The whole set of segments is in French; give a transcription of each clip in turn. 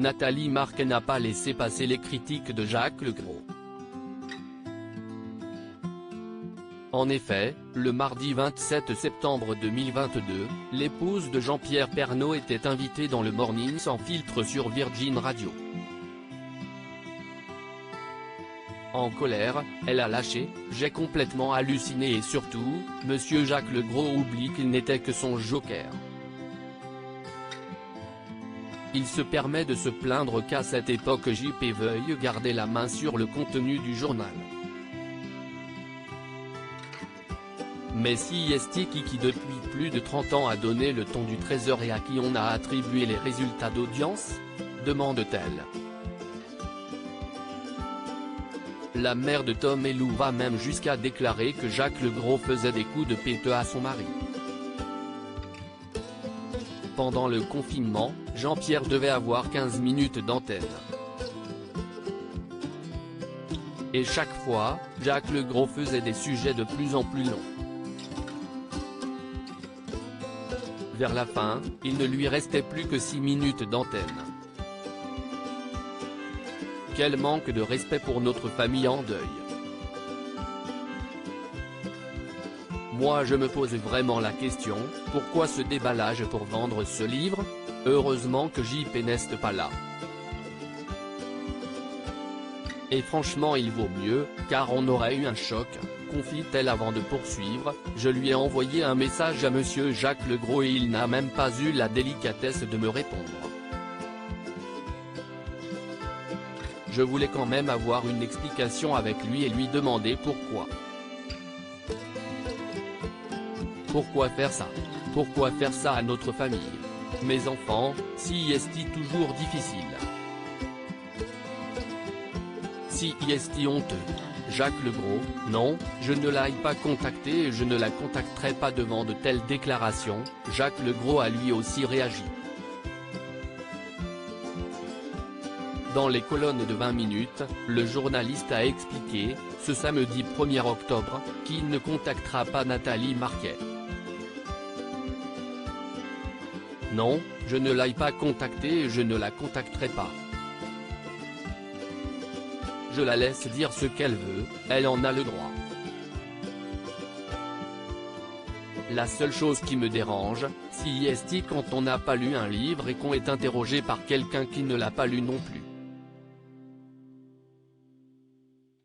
Nathalie Marquet n'a pas laissé passer les critiques de Jacques Legros. En effet, le mardi 27 septembre 2022, l'épouse de Jean-Pierre Pernaut était invitée dans le Morning sans filtre sur Virgin Radio. En colère, elle a lâché « J'ai complètement halluciné et surtout, monsieur Jacques Legros oublie qu'il n'était que son joker. Il se permet de se plaindre qu'à cette époque JP veuille garder la main sur le contenu du journal. Mais si est-ce qui depuis plus de 30 ans a donné le ton du Trésor et à qui on a attribué les résultats d'audience ?» demande-t-elle. La mère de Tom et Lou va même jusqu'à déclarer que Jacques Legros faisait des coups de pète à son mari. Pendant le confinement, Jean-Pierre devait avoir 15 minutes d'antenne. Et chaque fois, Jacques Legros faisait des sujets de plus en plus longs. Vers la fin, il ne lui restait plus que 6 minutes d'antenne. Quel manque de respect pour notre famille en deuil. Moi je me pose vraiment la question, pourquoi ce déballage pour vendre ce livre? Heureusement que JP n'est pas là. Et franchement il vaut mieux, car on aurait eu un choc, confie-t-elle avant de poursuivre. Je lui ai envoyé un message à monsieur Jacques Legros et il n'a même pas eu la délicatesse de me répondre. Je voulais quand même avoir une explication avec lui et lui demander pourquoi. Pourquoi faire ça? Pourquoi faire ça à notre famille? Mes enfants, si est-il toujours difficile? Si est-il honteux? Jacques Legros, non, je ne l'ai pas contacté et je ne la contacterai pas devant de telles déclarations. Jacques Legros a lui aussi réagi. Dans les colonnes de 20 minutes, le journaliste a expliqué, ce samedi 1er octobre, qu'il ne contactera pas Nathalie Marquet. Non, je ne l'ai pas contactée et je ne la contacterai pas. Je la laisse dire ce qu'elle veut, elle en a le droit. La seule chose qui me dérange, si est quand on n'a pas lu un livre et qu'on est interrogé par quelqu'un qui ne l'a pas lu non plus.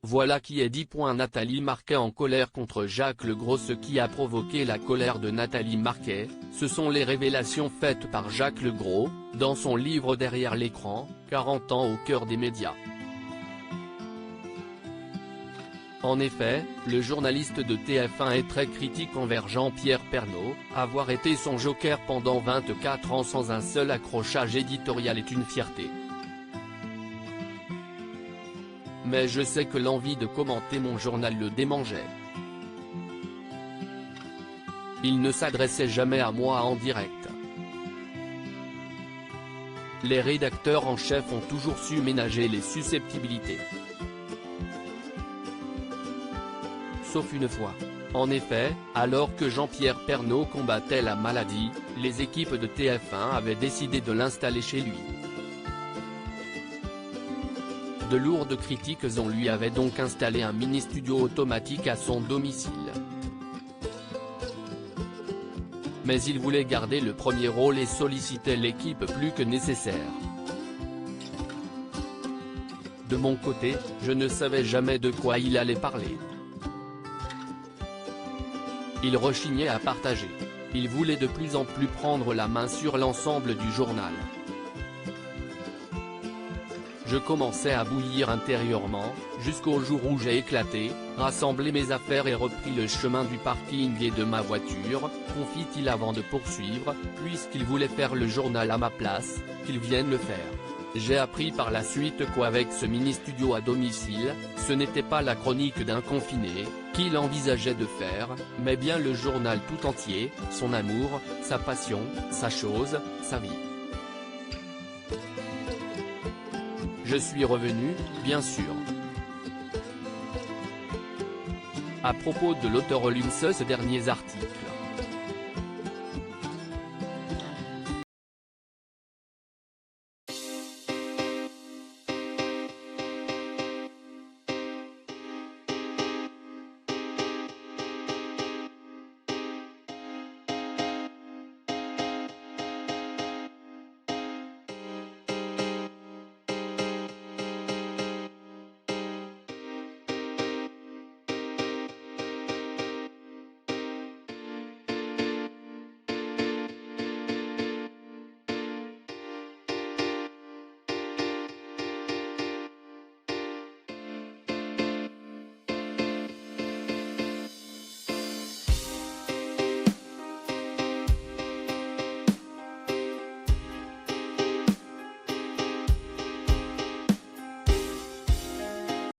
Voilà qui est dit. Nathalie Marquet en colère contre Jacques Legros. Ce qui a provoqué la colère de Nathalie Marquet, ce sont les révélations faites par Jacques Legros, dans son livre Derrière l'écran, 40 ans au cœur des médias. En effet, le journaliste de TF1 est très critique envers Jean-Pierre Pernaut. Avoir été son joker pendant 24 ans sans un seul accrochage éditorial est une fierté. Mais je sais que l'envie de commenter mon journal le démangeait. Il ne s'adressait jamais à moi en direct. Les rédacteurs en chef ont toujours su ménager les susceptibilités. Sauf une fois. En effet, alors que Jean-Pierre Pernaut combattait la maladie, les équipes de TF1 avaient décidé de l'installer chez lui. De lourdes critiques on lui avait donc installé un mini-studio automatique à son domicile. Mais il voulait garder le premier rôle et sollicitait l'équipe plus que nécessaire. De mon côté, je ne savais jamais de quoi il allait parler. Il rechignait à partager. Il voulait de plus en plus prendre la main sur l'ensemble du journal. Je commençais à bouillir intérieurement, jusqu'au jour où j'ai éclaté, rassemblé mes affaires et repris le chemin du parking et de ma voiture, confie-t-il avant de poursuivre, puisqu'il voulait faire le journal à ma place, qu'il vienne le faire. J'ai appris par la suite qu'avec ce mini-studio à domicile, ce n'était pas la chronique d'un confiné, qu'il envisageait de faire, mais bien le journal tout entier, son amour, sa passion, sa chose, sa vie. Je suis revenu, bien sûr. À propos de l'auteur lus ces derniers articles.